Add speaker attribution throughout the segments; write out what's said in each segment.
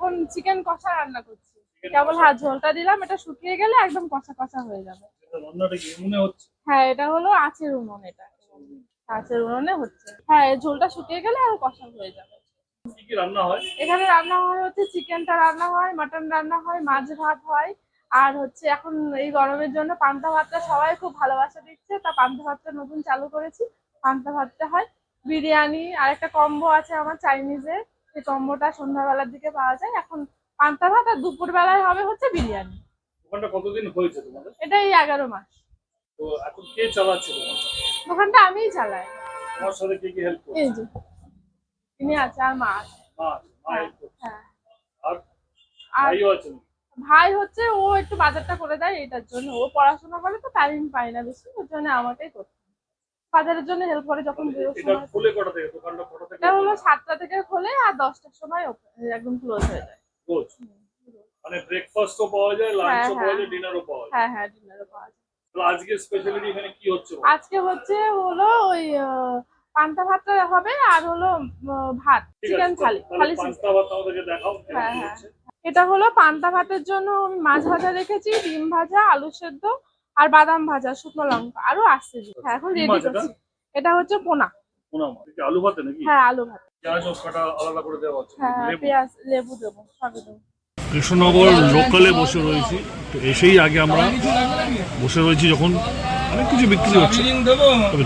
Speaker 1: এখন চিকেন কষা রান্না করছি। কেবল হ্যাঁ ঝোলটা দিলাম, এটা শুকিয়ে গেলে একদম কষা কষা হয়ে যাবে।
Speaker 2: রান্নাটা কি মনে হচ্ছে?
Speaker 1: হ্যাঁ এটা হলো আঁচের উনুন, এটা আঁচের উনুনে হচ্ছে। হ্যাঁ এই ঝোলটা শুকিয়ে গেলে আর কষা হয়ে যাবে।
Speaker 2: কি কি রান্না হয়
Speaker 1: এখানে? রান্না হয় হচ্ছে চিকেনটা রান্না হয়, মাটন রান্না হয়, মাছ ভাত হয়, আর হচ্ছে এখন এই গরমের জন্য পান্তা ভাতটা সবাই খুব ভালোবাসা দিচ্ছে, তা পান্তা ভাতটা নতুন চালু করেছি। পান্তা ভাতটা হয়, বিরিয়ানি, আর একটা কম্বো আছে আমার চাইনিজের, সেই কম্বোটা সন্ধ্যাবেলার দিকে পাওয়া যায়। এখন পান্তা ভাত আর দুপুর বেলায় হবে হচ্ছে বিরিয়ানি।
Speaker 2: দোকানটা কতদিন হয়েছে তোমাদের?
Speaker 1: এটা এই 11 মাস।
Speaker 2: তো এখন কে চালাচ্ছে দোকানটা?
Speaker 1: দোকানটা আমিই চালাই।
Speaker 2: তোমার সাথে কে কি হেল্প করছে?
Speaker 1: এই যে তিনি আছে আর মা আছে।
Speaker 2: মা
Speaker 1: হ্যাঁ
Speaker 2: হেল্প করছে।
Speaker 1: হ্যাঁ।
Speaker 2: আর
Speaker 1: আর
Speaker 2: ভাইও আছে?
Speaker 1: ভাই হচ্ছে ও একটু বাজারটা করে দেয়, এটার জন্য ও পড়াশোনা করে তো টাইম পায় না বেশি, ওর জন্য আমাকেই করতে হয়। বাজারের জন্য হেল্প করে যখন বেরোর
Speaker 2: এটা
Speaker 1: সময়।
Speaker 2: খুলে কটা থেকে? দোকানটা কটা থেকে?
Speaker 1: এটা হলো 7টা থেকে খোলে আর 10টার সময় একদম ক্লোজ হয়ে যায়।
Speaker 2: রোজ? মানে ব্রেকফাস্টও পাওয়া যায়, লাঞ্চও
Speaker 1: হ্যাঁ,
Speaker 2: পাওয়া যায়, ডিনারও পাওয়া যায়?
Speaker 1: হ্যাঁ হ্যাঁ ডিনারও পাওয়া যায়।
Speaker 2: তাহলে আজকে স্পেশালিটি এখানে কি হচ্ছে?
Speaker 1: আজকে হচ্ছে হলো ওই পান্তা ভাতটা হবে, আর হলো ভাত,
Speaker 2: ঠিক
Speaker 1: চিকেন
Speaker 2: আছে,
Speaker 1: থালি,
Speaker 2: তাহলে
Speaker 1: থালি
Speaker 2: পান্তা ভাত আমাদেরকে দেখাও কেমন
Speaker 1: হ্যাঁ
Speaker 2: কি
Speaker 1: হ্যাঁ।
Speaker 2: হচ্ছে।
Speaker 1: এটা হলো পান্তা ভাতের জন্য আমি মাছ ভাজা রেখেছি, ডিম ভাজা, আলু সেদ্ধ, আর বাদাম ভাজা, শুকনো লঙ্কা, আরো আসছে। হ্যাঁ এখন
Speaker 2: কি
Speaker 1: রেডি
Speaker 2: মাছ এটা?
Speaker 1: করছি। এটা হচ্ছে পোনা।
Speaker 2: পোনা মাছ? এটা আলু ভাতে নাকি?
Speaker 1: হ্যাঁ আলু ভাত।
Speaker 2: পেঁয়াজ কাটা আলাদা করে দেওয়া হচ্ছে?
Speaker 1: হ্যাঁ
Speaker 2: লেবু?
Speaker 1: পেঁয়াজ লেবু দেবো, সবই দেবো।
Speaker 2: কৃষ্ণনগর লোকালে বসে রয়েছি, তো এসেই আগে আমরা বসে রয়েছি যখন অনেক কিছু বিক্রি হচ্ছে, তবে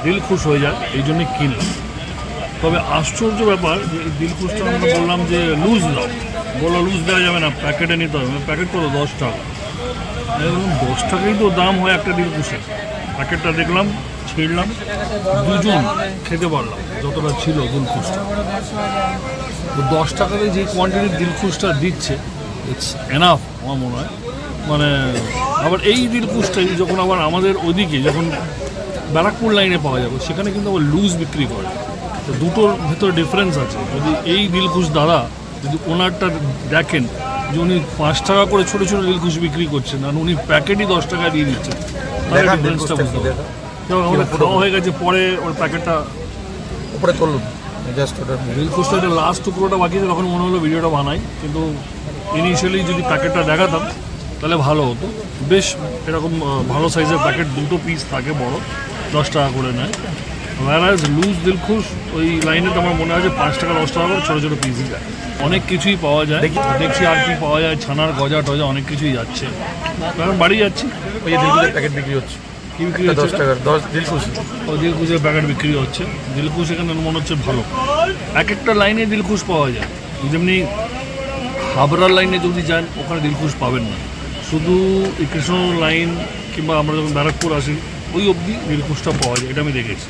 Speaker 2: দিল খুশ হয়ে যায়, এই জন্যই কিনলাম। তবে আশ্চর্য ব্যাপার যে এই দিলখুশটা আমরা বললাম যে লুজ দাও, বললো লুজ দেওয়া যাবে না, প্যাকেটে নিতে হবে। প্যাকেট কত? 10 টাকা। আমি বললাম 10 টাকাই তো দাম হয় একটা দিলখুশের। প্যাকেটটা দেখলাম, ছিঁড়লাম, দুজন খেতে পারলাম যতটা ছিল দিলখুশটা। তো 10 টাকাতে যে কোয়ান্টিটির দিলখুশটা দিচ্ছে, ইটস এনাফ আমার মনে হয়। মানে আবার এই দিলখুশটাই যখন আবার আমাদের ওইদিকে যখন ব্যারাকপুর লাইনে পাওয়া যাবে, সেখানে কিন্তু আবার লুজ বিক্রি করে। তো দুটোর ভেতরে ডিফারেন্স আছে। যদি এই দিলখুশ দাদা যদি ওনারটা দেখেন যে উনি 5 টাকা করে ছোটো ছোটো দিলখুশ বিক্রি করছেন, আর উনি প্যাকেটই 10 টাকা দিয়ে দিচ্ছেন, তাহলে ডিফারেন্সটা বুঝতে হবে। আমাদের খাওয়া হয়ে গেছে, পরে ওই প্যাকেটটা
Speaker 3: উপরে তুলুন জাস্ট ওটা।
Speaker 2: দিলখুশটা এটা লাস্ট টুকরোটা বাকি আছে, তখন মনে হলো ভিডিওটা বানাই, কিন্তু ইনিশিয়ালি যদি প্যাকেটটা দেখাতাম তাহলে ভালো হতো। বেশ এরকম ভালো সাইজের প্যাকেট, 2টো পিস থাকে বড়, 10 টাকা করে নেয়। ওয়ারাজ লুজ দিলখুশ ওই লাইনে তো আমার মনে হয় যে 5 টাকা 10 টাকা করে ছোটো ছোটো পিসই যায়। অনেক কিছুই পাওয়া যায়, দেখছি আর কি পাওয়া যায়, ছানার গজা টজা অনেক কিছুই যাচ্ছে। এখন বাড়ি যাচ্ছি,
Speaker 3: ওই যে দিলখুশের প্যাকেট বিক্রি হচ্ছে,
Speaker 2: কি বিক্রি
Speaker 3: 10
Speaker 2: হচ্ছে?
Speaker 3: টাকার 10 দিলখুশ।
Speaker 2: ও দিলখুশের প্যাকেট বিক্রি হচ্ছে। দিলখুশ এখানে মনে হচ্ছে ভালো, এক একটা লাইনে দিলখুশ পাওয়া যায়। যেমনি হাবড়ার লাইনে যদি যান ওখানে দিলখুশ পাবেন না, শুধু এই কৃষ্ণ লাইন কিংবা আমরা যখন ব্যারাকপুর আসি ওই অবধি দিলখুশটা পাওয়া যায়, এটা আমি দেখেছি।